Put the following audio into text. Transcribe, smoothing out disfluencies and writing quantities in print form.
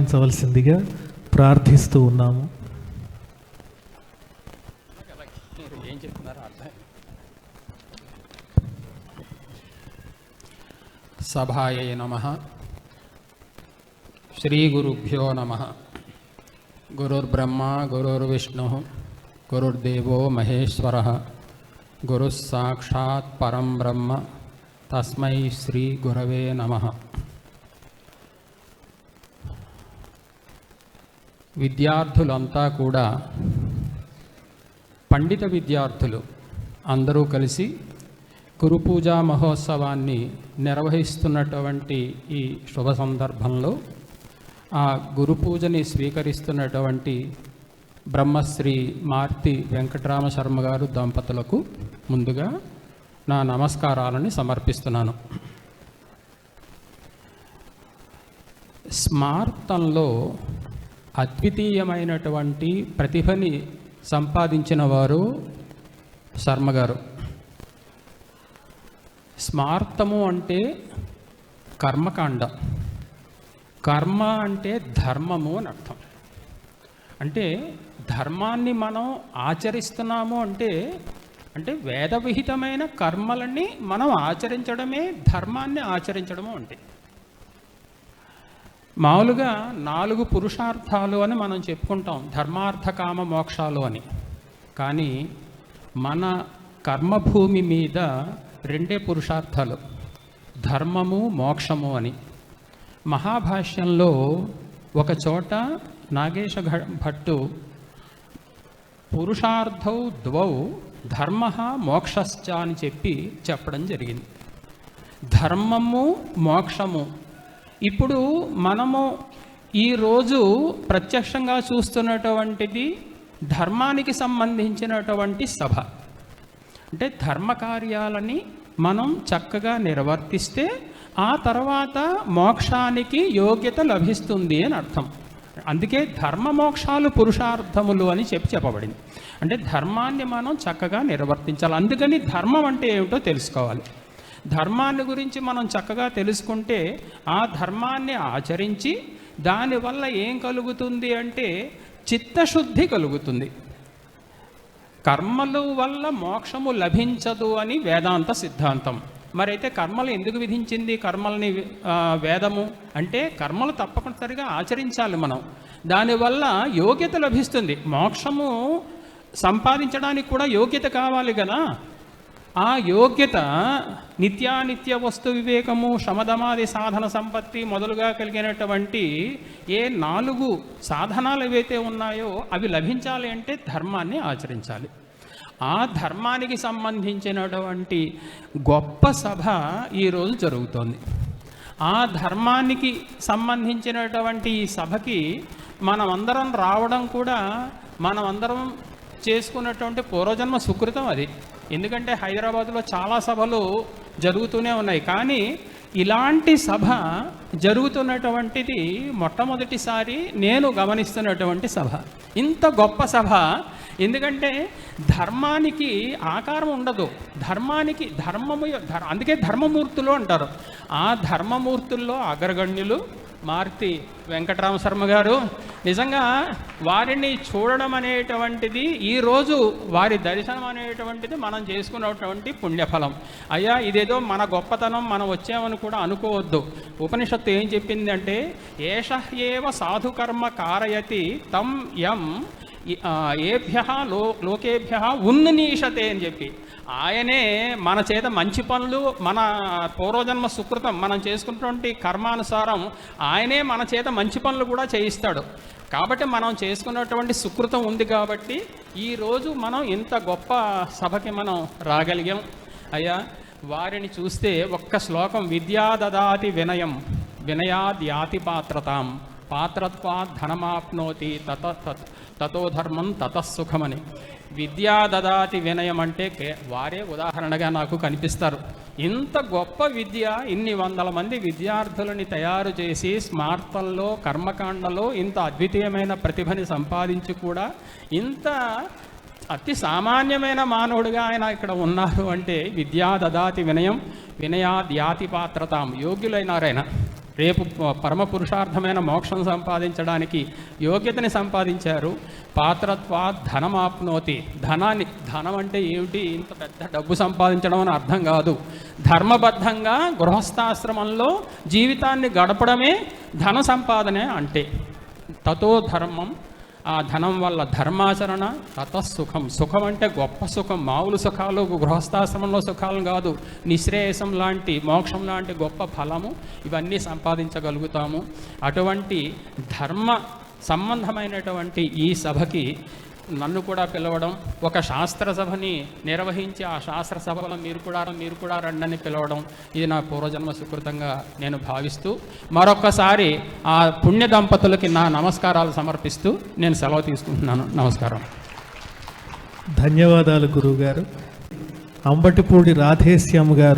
ఆహ్వానించవలసిందిగా ప్రార్థిస్తూ ఉన్నాము. సభాయై నమః. శ్రీ గురుభ్యో నమః. గురుర్బ్రహ్మ గురుర్విష్ణుః గురుర్దేవో మహేశ్వరః గురుః సాక్షాత్ పరం బ్రహ్మ తస్మై శ్రీ గురవే నమః. విద్యార్థులంతా కూడా పండిత విద్యార్థులు అందరూ కలిసి గురు పూజా మహోత్సవాన్ని నిర్వహిస్తున్నటువంటి ఈ శుభ సందర్భంలో ఆ గురు పూజని స్వీకరిస్తున్నటువంటి బ్రహ్మశ్రీ మార్తి వెంకటరామ శర్మ గారు దంపతులకు ముందుగా నా నమస్కారాలని సమర్పిస్తున్నాను. స్మార్తంలో అద్వితీయమైనటువంటి ప్రతిభని సంపాదించిన వారు శర్మ గారు. స్మార్తము అంటే కర్మకాండ, కర్మ అంటే ధర్మము అని అర్థం. అంటే ధర్మాన్ని మనం ఆచరిస్తున్నాము అంటే వేదవిహితమైన కర్మలని మనం ఆచరించడమే ధర్మాన్ని ఆచరించడము అంటే. మామూలుగా 4 పురుషార్థాలు అని మనం చెప్పుకుంటాం, ధర్మార్థ కామ మోక్షాలు అని. కానీ మన కర్మభూమి మీద 2 పురుషార్థాలు, ధర్మము మోక్షము అని. మహాభాష్యంలో ఒక చోట నాగేశ భట్టు పురుషార్థౌ ద్వౌ ధర్మ మోక్షశ్చ అని చెప్పడం జరిగింది. ధర్మము మోక్షము. ఇప్పుడు మనము ఈరోజు ప్రత్యక్షంగా చూస్తున్నటువంటిది ధర్మానికి సంబంధించినటువంటి సభ. అంటే ధర్మ కార్యాలని మనం చక్కగా నిర్వర్తిస్తే ఆ తర్వాత మోక్షానికి యోగ్యత లభిస్తుంది అని అర్థం. అందుకే ధర్మ మోక్షాలు పురుషార్థములు అని చెప్పబడింది. అంటే ధర్మాన్ని మనం చక్కగా నిర్వర్తించాలి. అందుకని ధర్మం అంటే ఏమిటో తెలుసుకోవాలి. ధర్మాన్ని గురించి మనం చక్కగా తెలుసుకుంటే ఆ ధర్మాన్ని ఆచరించి దానివల్ల ఏం కలుగుతుంది అంటే చిత్తశుద్ధి కలుగుతుంది. కర్మల వల్ల మోక్షము లభించదు అని వేదాంత సిద్ధాంతం. మరైతే కర్మలు ఎందుకు విధించింది కర్మల్ని వేదము అంటే కర్మలు తప్పనిసరిగా ఆచరించాలి మనం. దానివల్ల యోగ్యత లభిస్తుంది. మోక్షము సంపాదించడానికి కూడా యోగ్యత కావాలి కదా. ఆ యోగ్యత నిత్యానిత్య వస్తు వివేకము, శమదమాది సాధన సంపత్తి మొదలుగా కలిగినటువంటి ఏ 4 సాధనాలు ఏవైతే ఉన్నాయో అవి లభించాలి అంటే ధర్మాన్ని ఆచరించాలి. ఆ ధర్మానికి సంబంధించినటువంటి గొప్ప సభ ఈరోజు జరుగుతోంది. ఆ ధర్మానికి సంబంధించినటువంటి ఈ సభకి మనమందరం రావడం కూడా మనమందరం చేసుకున్నటువంటి పూర్వజన్మ సుకృతం అది. ఎందుకంటే హైదరాబాద్లో చాలా సభలు జరుగుతూనే ఉన్నాయి, కానీ ఇలాంటి సభ జరుగుతున్నటువంటిది మొట్టమొదటిసారి నేను గమనిస్తున్నటువంటి సభ. ఇంత గొప్ప సభ. ఎందుకంటే ధర్మానికి ఆకారం ఉండదు, ధర్మానికి అందుకే ధర్మమూర్తులు అంటారు. ఆ ధర్మమూర్తుల్లో అగ్రగణ్యులు మార్తి వెంకటరామ శర్మ గారు. నిజంగా వారిని చూడడం అనేటువంటిది, ఈరోజు వారి దర్శనం అనేటువంటిది మనం చేసుకున్నటువంటి పుణ్యఫలం. అయ్యా ఇదేదో మన గొప్పతనం మనం వచ్చామని కూడా అనుకోవద్దు. ఉపనిషత్తు ఏం చెప్పింది అంటే ఏష ఏవ సాధుకర్మ కారయతి తం యం ఏభ్య లోకేభ్య ఉన్ననీషతే అని చెప్పి, ఆయనే మన చేత మంచి పనులు, మన పూర్వజన్మ సుకృతం మనం చేసుకున్నటువంటి కర్మానుసారం ఆయనే మన చేత మంచి పనులు కూడా చేయిస్తాడు. కాబట్టి మనం చేసుకున్నటువంటి సుకృతం ఉంది కాబట్టి ఈరోజు మనం ఇంత గొప్ప సభకి మనం రాగలిగాం. అయ్యా వారిని చూస్తే ఒక్క శ్లోకం, విద్యా దదాతి వినయం వినయాద్యాతి పాత్రతాం పాత్రత్వాత్ ధనమాప్నోతి తతో ధర్మం తతఃసుఖమని. విద్యా దదాతి వినయం అంటే వారే ఉదాహరణగా నాకు కనిపిస్తారు. ఇంత గొప్ప విద్య, ఇన్ని 100 మంది విద్యార్థులని తయారు చేసి స్మార్తంలో కర్మకాండలో ఇంత అద్వితీయమైన ప్రతిభని సంపాదించి కూడా ఇంత అతి సామాన్యమైన మానవుడిగా ఆయన ఇక్కడ ఉన్నారు అంటే విద్యా దదాతి వినయం వినయాద్యాతి పాత్రతాం. యోగ్యులైనారాయన. రేపు పరమ పురుషార్థమైన మోక్షం సంపాదించడానికి యోగ్యతని సంపాదించారు. పాత్రత్వా ధనమాప్నోతి. ధనం అంటే ఏమిటి, ఇంత పెద్ద డబ్బు సంపాదించడం అని అర్థం కాదు. ధర్మబద్ధంగా గృహస్థాశ్రమంలో జీవితాన్ని గడపడమే ధన సంపాదనే అంటే. తతో ధర్మం, ఆ ధనం వల్ల ధర్మాచరణ, తతసుఖం. సుఖం అంటే గొప్ప సుఖం, మామూలు సుఖాలు గృహస్థాశ్రమంలో సుఖాలు కాదు. నిశ్రేయసం లాంటి, మోక్షం లాంటి గొప్ప ఫలము ఇవన్నీ సంపాదించగలుగుతాము. అటువంటి ధర్మ సంబంధమైనటువంటి ఈ సభకి నన్ను కూడా పిలవడం, ఒక శాస్త్ర సభని నిర్వహించి ఆ శాస్త్ర సభలో మీరు కూడా రండని పిలవడం, ఇది నా పూర్వజన్మ సుకృతంగా నేను భావిస్తూ మరొకసారి ఆ పుణ్య దంపతులకి నా నమస్కారాలు సమర్పిస్తూ నేను సెలవు తీసుకుంటున్నాను. నమస్కారం. ధన్యవాదాలు గురువుగారు. అంబటిపూడి రాధేశ్యామ్ గారు